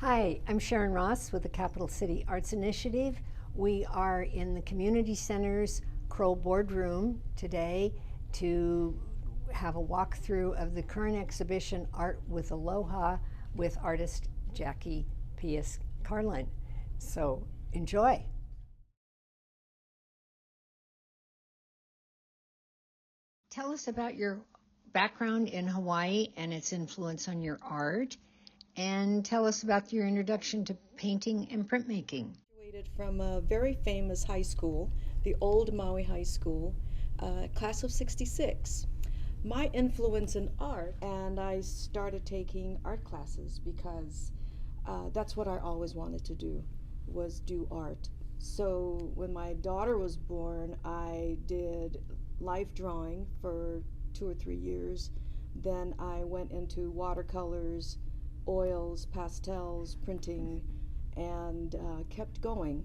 Hi, I'm Sharon Ross with the Capital City Arts Initiative. We are in the Community Center's Crowell Boardroom today to have a walkthrough of the current exhibition, Art with Aloha, with artist Jackie Pias Carlin. So enjoy. Tell us about your background in Hawaii and its influence on your art, and tell us about your introduction to painting and printmaking. Graduated from a very famous high school, the old Maui High School, class of '66. My influence in art, and I started taking art classes because that's what I always wanted to do, was do art. So when my daughter was born, I did life drawing for 2 or 3 years. Then I went into watercolors, oils, pastels, printing, and kept going.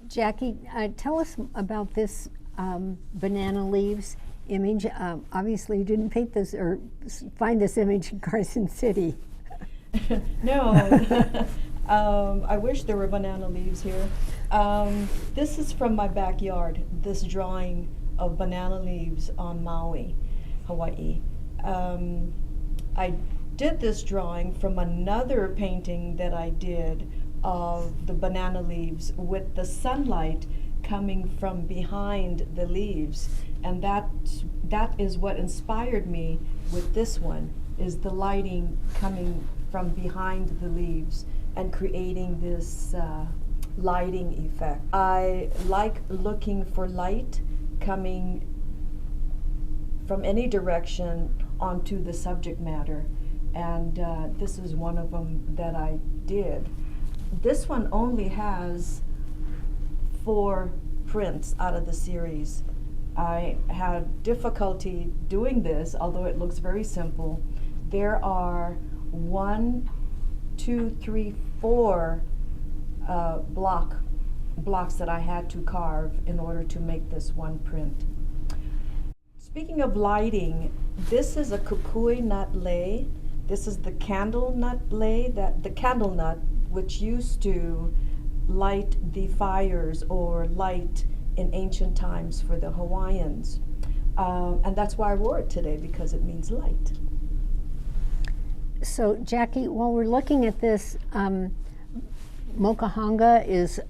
Jackie, tell us about this banana leaves image. Obviously, you didn't paint this or find this image in Carson City. No, I wish there were banana leaves here. This is from my backyard, this drawing of banana leaves on Maui, Hawaii. I did this drawing from another painting that I did of the banana leaves with the sunlight coming from behind the leaves, and that is what inspired me with this one, is the lighting coming from behind the leaves and creating this lighting effect. I like looking for light coming from any direction onto the subject matter, and this is one of them that I did. This one only has 4 prints out of the series. I had difficulty doing this, although it looks very simple. There are 1, 2, 3, 4 blocks that I had to carve in order to make this one print. Speaking of lighting, this is a kukui nut lei. This is the candle nut lei, the candle nut which used to light the fires or light in ancient times for the Hawaiians. And that's why I wore it today, because it means light. So, Jackie, while we're looking at this, Mokuhanga is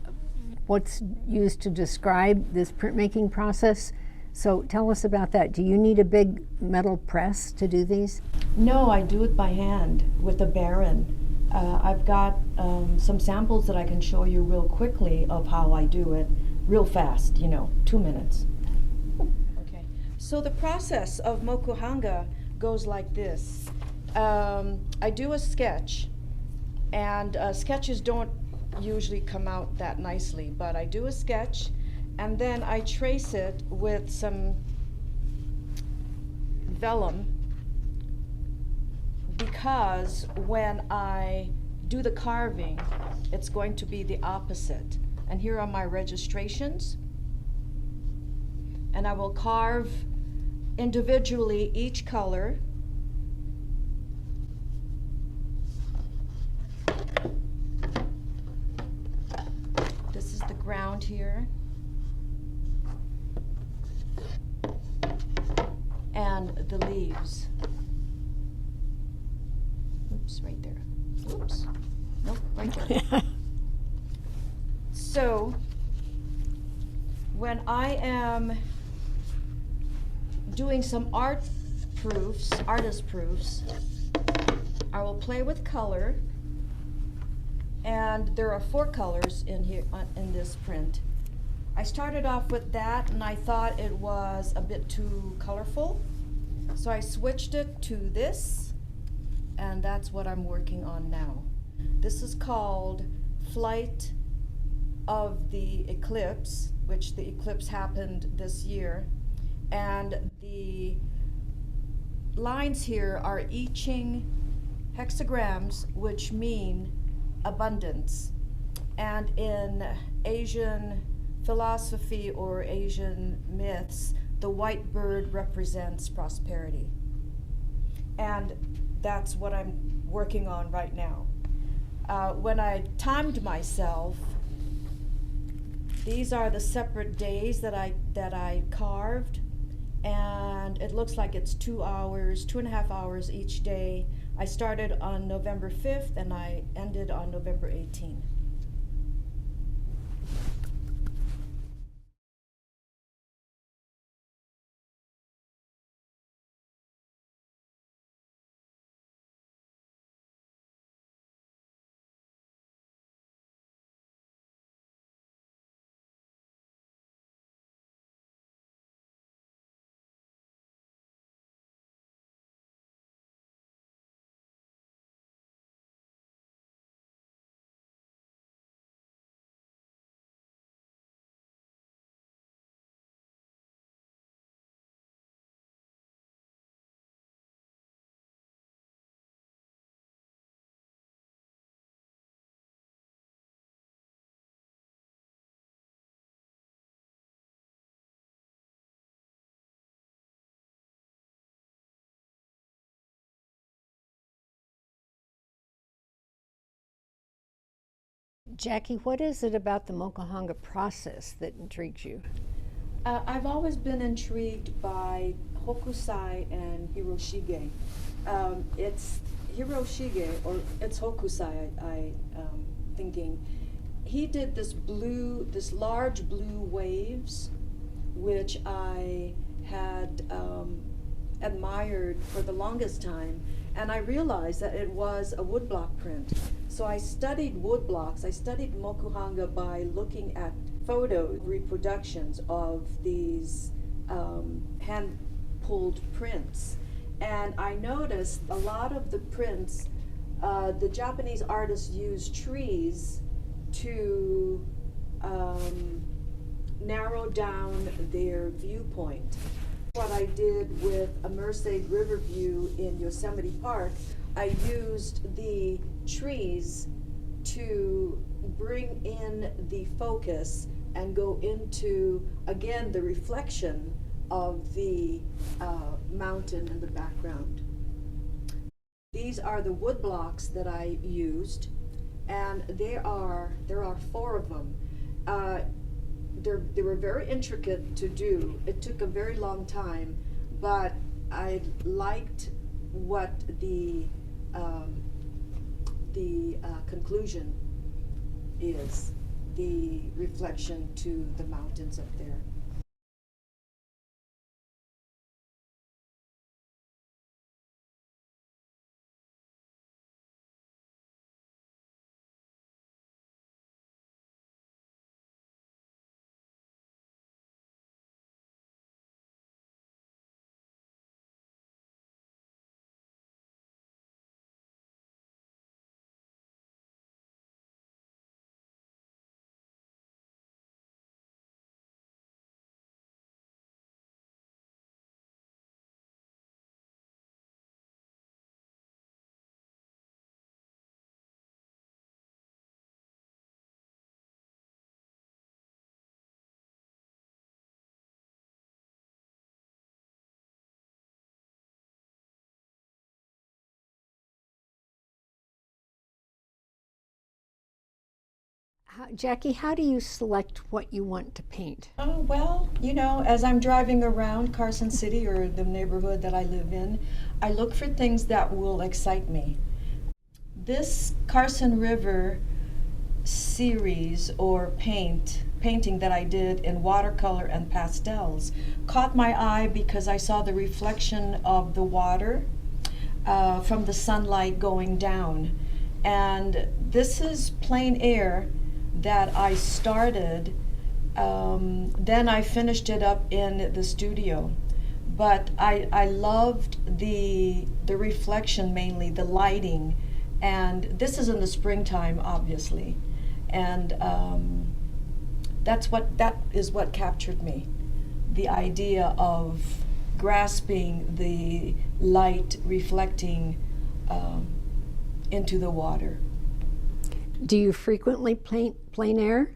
what's used to describe this printmaking process. So tell us about that. Do you need a big metal press to do these? No, I do it by hand with a baron. I've got some samples that I can show you real quickly of how I do it, real fast, 2 minutes. Okay, so the process of Mokuhanga goes like this. I do a sketch, and sketches don't usually come out that nicely, but I do a sketch, and then I trace it with some vellum because when I do the carving, it's going to be the opposite. And here are my registrations. And I will carve individually each color. This is the ground here. And the leaves. Oops, right there. Oops. Nope, right there. So, when I am doing some artist proofs, I will play with color. And there are 4 colors in here in this print. I started off with that and I thought it was a bit too colorful. So I switched it to this, and that's what I'm working on now. This is called Flight of the Eclipse, which the eclipse happened this year. And the lines here are I Ching hexagrams, which mean abundance. And in Asian philosophy or Asian myths, the white bird represents prosperity. And that's what I'm working on right now. When I timed myself, these are the separate days that I carved, and it looks like it's 2 hours, 2.5 hours each day. I started on November 5th and I ended on November 18th. Jackie, what is it about the Mokuhanga process that intrigues you? I've always been intrigued by Hokusai and Hiroshige. It's Hiroshige, or it's Hokusai, thinking. He did this large blue waves, which I had admired for the longest time, and I realized that it was a woodblock print. So I studied woodblocks. I studied Mokuhanga by looking at photo reproductions of these hand-pulled prints. And I noticed a lot of the prints, the Japanese artists used trees to narrow down their viewpoint. What I did with a Merced River view in Yosemite Park, I used the trees to bring in the focus and go into, again, the reflection of the mountain in the background. These are the wood blocks that I used, and there are 4 of them. They were very intricate to do. It took a very long time, but I liked what the conclusion is, the reflection to the mountains up there. Jackie, how do you select what you want to paint? Oh, well, as I'm driving around Carson City or the neighborhood that I live in, I look for things that will excite me. This Carson River series or painting that I did in watercolor and pastels caught my eye because I saw the reflection of the water from the sunlight going down. And this is plein air that I started. Then I finished it up in the studio. But I loved the reflection, mainly the lighting. And this is in the springtime, obviously. And that is what captured me. The idea of grasping the light reflecting into the water. Do you frequently paint plein air?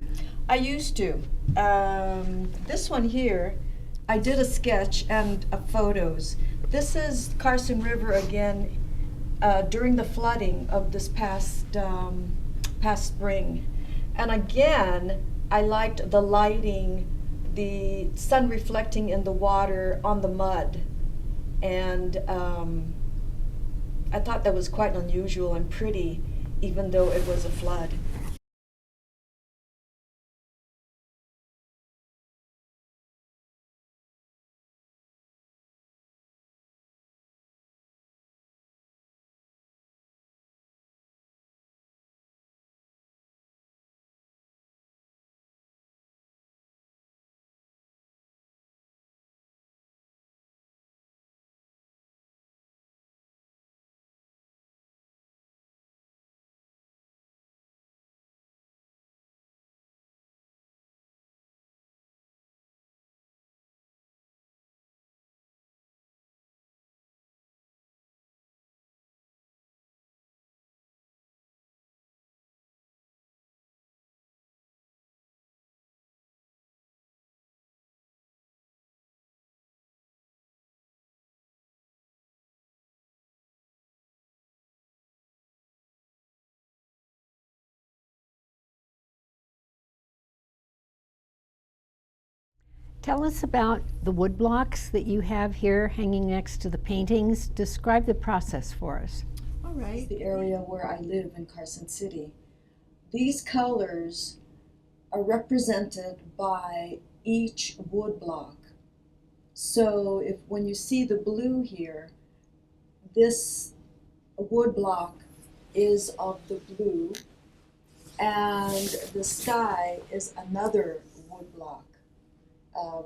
I used to. This one here, I did a sketch and photos. This is Carson River again during the flooding of this past spring. And again, I liked the lighting, the sun reflecting in the water on the mud. And I thought that was quite unusual and pretty, even though it was a flood. Tell us about the wood blocks that you have here hanging next to the paintings. Describe the process for us. All right. The area where I live in Carson City. These colors are represented by each wood block. So when you see the blue here, this wood block is of the blue, and the sky is another wood block,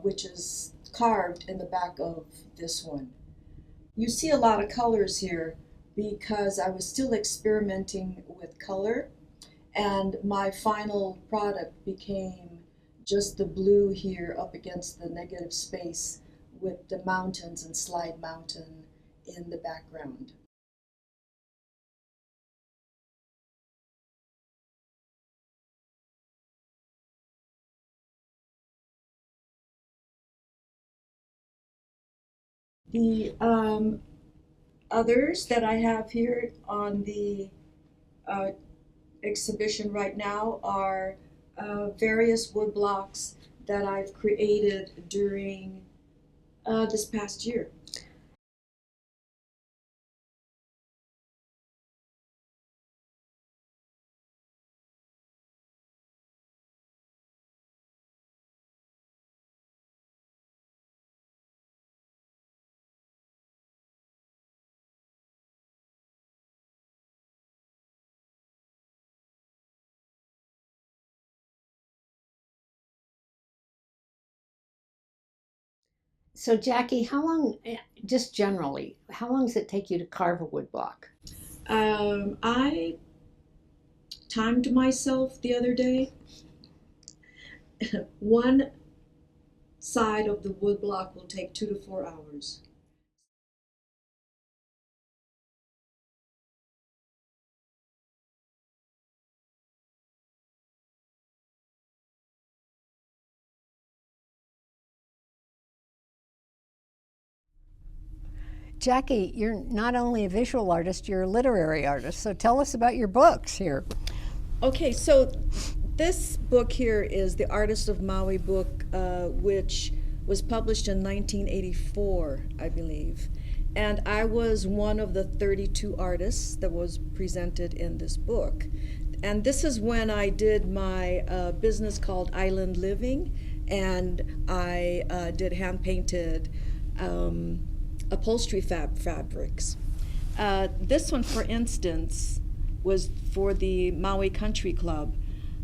which is carved in the back of this one. You see a lot of colors here because I was still experimenting with color, and my final product became just the blue here up against the negative space with the mountains and Slide Mountain in the background. The others that I have here on the exhibition right now are various wood blocks that I've created during this past year. So Jackie, how long, just generally, how long does it take you to carve a wood block? I timed myself the other day. One side of the wood block will take 2 to 4 hours. Jackie, you're not only a visual artist, you're a literary artist. So tell us about your books here. Okay, so This book here is the Artist of Maui book, which was published in 1984, I believe. And I was one of the 32 artists that was presented in this book. And this is when I did my business called Island Living, and I did hand-painted upholstery fabrics. This one, for instance, was for the Maui Country Club.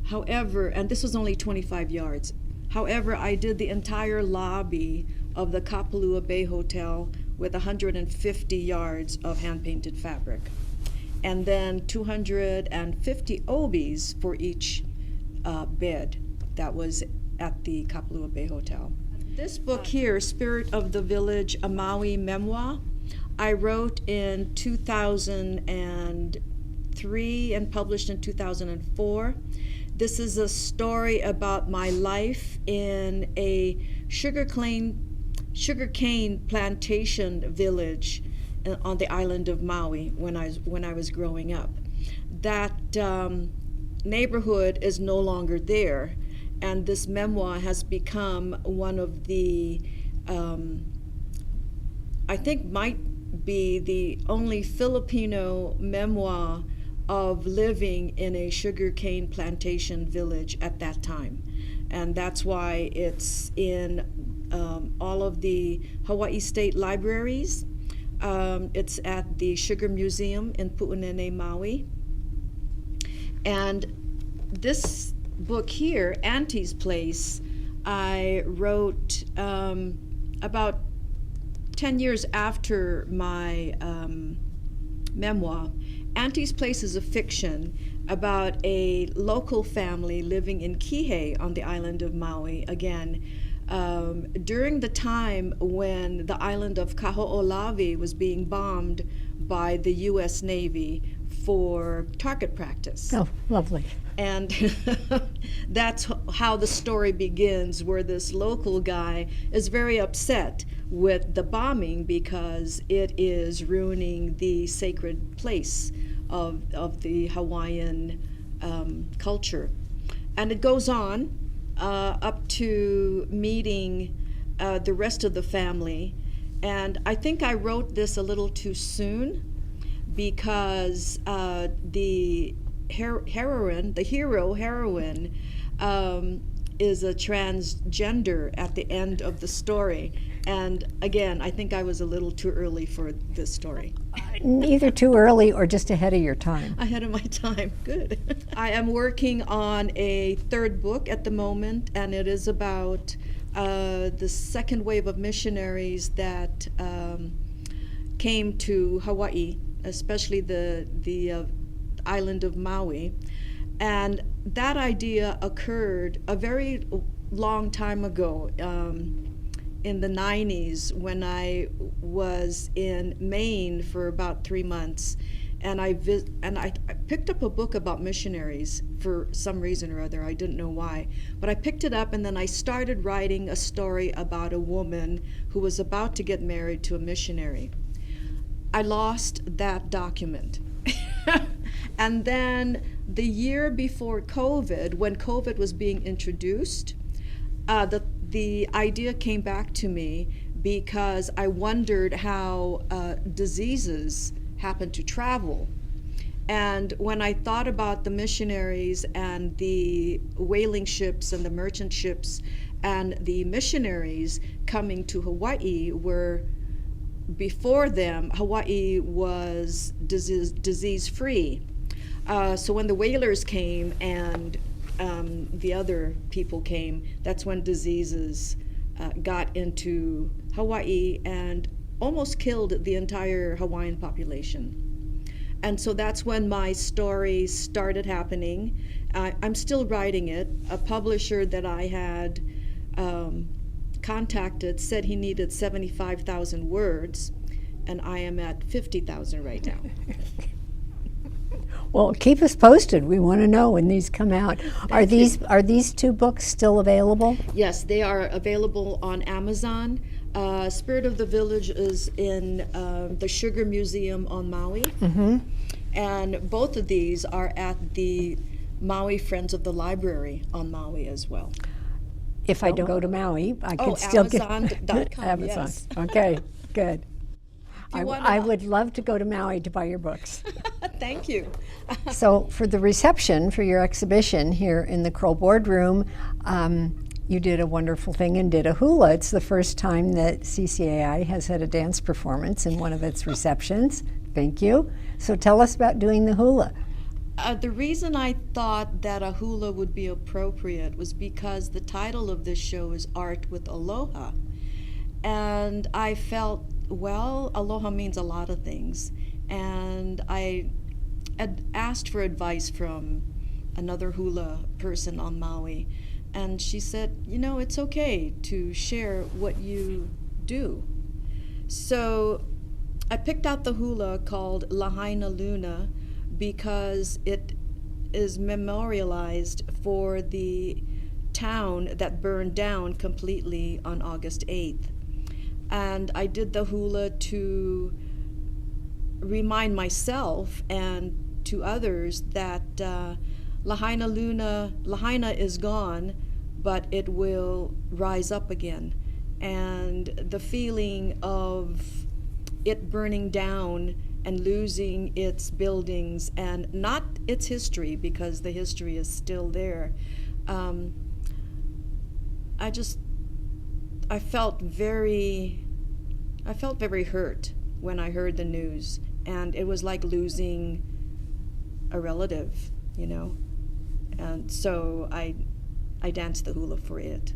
However, and this was only 25 yards. However, I did the entire lobby of the Kapalua Bay Hotel with 150 yards of hand-painted fabric. And then 250 obies for each bed that was at the Kapalua Bay Hotel. This book here, Spirit of the Village, a Maui Memoir, I wrote in 2003 and published in 2004. This is a story about my life in a sugarcane plantation village on the island of Maui when I was growing up. That neighborhood is no longer there, and this memoir has become one of the, I think might be the only Filipino memoir of living in a sugarcane plantation village at that time. And that's why it's in all of the Hawaii State Libraries. It's at the Sugar Museum in Pu'unene, Maui. And this book here, Auntie's Place, I wrote about 10 years after my memoir. Auntie's Place is a fiction about a local family living in Kihei on the island of Maui, again, during the time when the island of Kaho'olawe was being bombed by the U.S. Navy for target practice. Oh, lovely. And that's how the story begins, where this local guy is very upset with the bombing because it is ruining the sacred place of the Hawaiian culture. And it goes on up to meeting the rest of the family. And I think I wrote this a little too soon because the heroine is a transgender at the end of the story. And again, I think I was a little too early for this story. Either too early or just ahead of your time. Ahead of my time, good. I am working on a third book at the moment, and it is about the second wave of missionaries that came to Hawaii, especially the island of Maui. And that idea occurred a very long time ago, in the 90s, when I was in Maine for about 3 months. And I picked up a book about missionaries for some reason or other. I didn't know why. But I picked it up, and then I started writing a story about a woman who was about to get married to a missionary. I lost that document. And then the year before COVID, when COVID was being introduced, the idea came back to me because I wondered how diseases happen to travel. And when I thought about the missionaries and the whaling ships and the merchant ships and the missionaries coming to Hawaii, where before them Hawaii was disease-free. So when the whalers came and the other people came, that's when diseases got into Hawaii and almost killed the entire Hawaiian population. And so that's when my story started happening. I'm still writing it. A publisher that I had contacted said he needed 75,000 words, and I am at 50,000 right now. Well, keep us posted. We want to know when these come out. Are these two books still available? Yes, they are available on Amazon. Spirit of the Village is in the Sugar Museum on Maui. Mm-hmm. And both of these are at the Maui Friends of the Library on Maui as well. If I don't go to Maui, I can still Amazon.com, get Amazon. yes. Okay, good. you want I would love to go to Maui to buy your books. Thank you. So for the reception for your exhibition here in the Crowell Boardroom, you did a wonderful thing and did a hula. It's the first time that CCAI has had a dance performance in one of its receptions. Thank you. So tell us about doing the hula. The reason I thought that a hula would be appropriate was because the title of this show is Art with Aloha. And I felt, well, aloha means a lot of things. And I had asked for advice from another hula person on Maui. And she said, you know, it's okay to share what you do. So I picked out the hula called Lahaina Luna because it is memorialized for the town that burned down completely on August 8th. And I did the hula to remind myself and to others that Lahaina is gone, but it will rise up again. And the feeling of it burning down and losing its buildings and not its history, because the history is still there. I felt very hurt when I heard the news, and it was like losing a relative, you know. And so I danced the hula for it.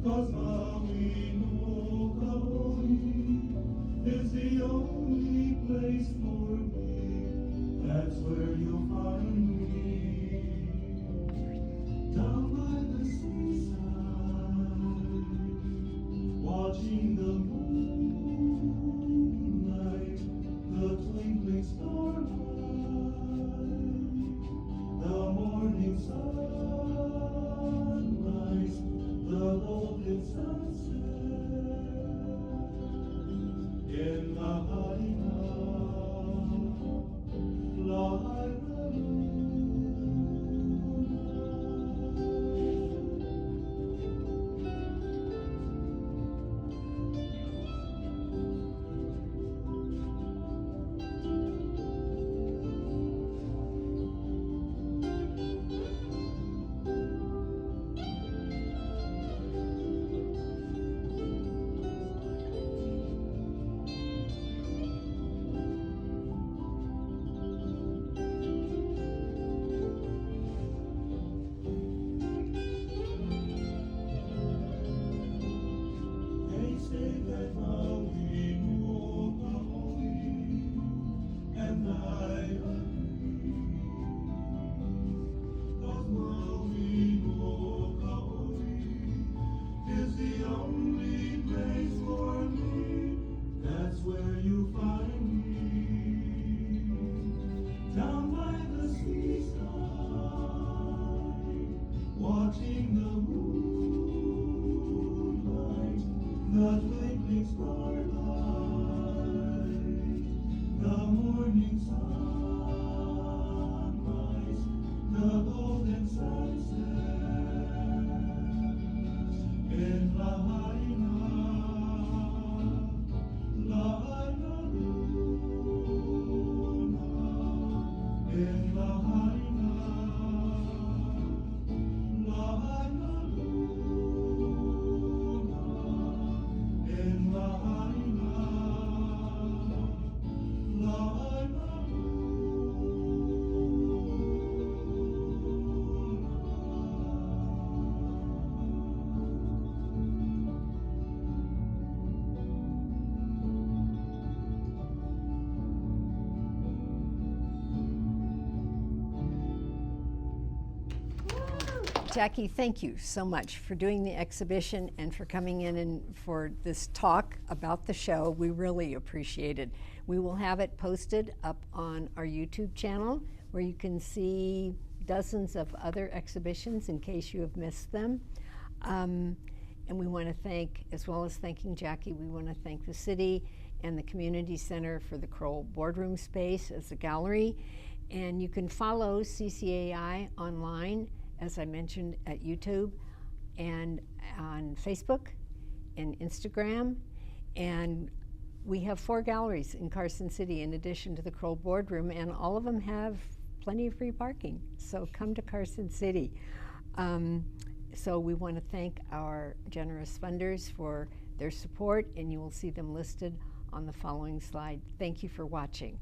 Cause Maui no Kaoi is the only place for me. That's where you'll find me. Down by the seaside, watching the moonlight, the twinkling starlight, the morning sunrise, the golden sunset in Lahaina, Lahaina. Where you find me, down by the seaside, watching the moonlight, the twinkling starlight, the morning sunrise, the golden sunset in Lahaina. Lahaina Luna, in Lahaina, Lahaina Luna, in Lahaina. Jackie, thank you so much for doing the exhibition and for coming in and for this talk about the show. We really appreciate it. We will have it posted up on our YouTube channel where you can see dozens of other exhibitions in case you have missed them. And we want to thank, as well as thanking Jackie, we want to thank the city and the community center for the Crowell boardroom space as a gallery. And you can follow CCAI online, as I mentioned, at YouTube and on Facebook and Instagram. And we have 4 galleries in Carson City in addition to the Crowell boardroom, and all of them have plenty of free parking. So come to Carson City. So we want to thank our generous funders for their support, and you will see them listed on the following slide. Thank you for watching.